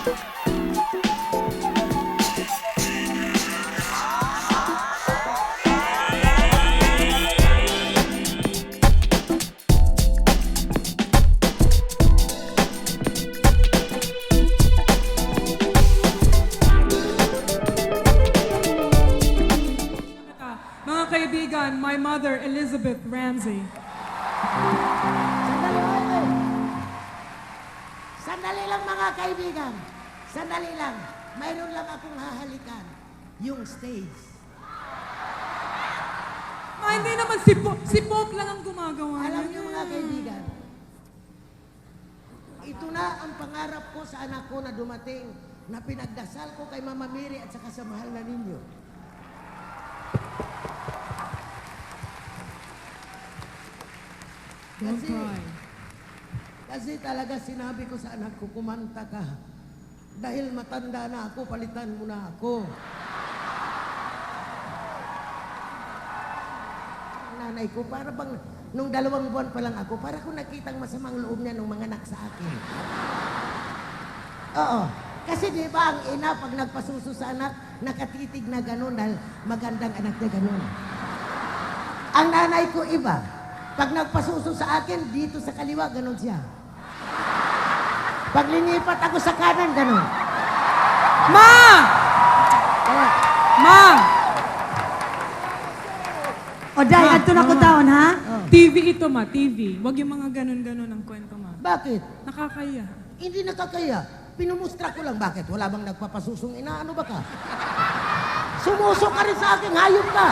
Mga kaibigan, my mother, Elizabeth Ramsey. Sandali, oy. Sandali lang mga kaibigan. Sandali lang. Mayroon lang akong hahalikan. Yung stage. Hindi naman si Pope lang ang gumagawa. Alam niyo mga kaibigan, ito na ang pangarap ko sa anak ko na dumating na pinagdasal ko kay Mama Mary at saka sa mahal na ninyo. Don't cry. Kasi talaga sinabi ko sa anak ko, kumanta ka. Dahil matanda na ako, palitan mo na ako. Ang nanay ko, para bang, nung 2 buwan pa lang ako, para ko nakitang masamang loob niya nung mga anak sa akin. Oo. Kasi di ba ang ina, pag nagpasuso sa anak, nakatitig na ganun dahil magandang anak niya ganun. Ang nanay ko iba. Pag nagpasuso sa akin, dito sa kaliwa, ganun siya. Pag linipat ako sa kanan, ganun. Ma! Kaya, Ma! O day, adto na ko taon, ha? TV ito, ma. TV. Huwag yung mga ganun-ganun ang kwento, ma. bakit? Nakakaya. Hindi nakakaya. Pinumustra ko lang. Bakit? Wala bang nagpapasusong ina? Ano ba ka? Sumuso ka rin sa akin. Hayop ka.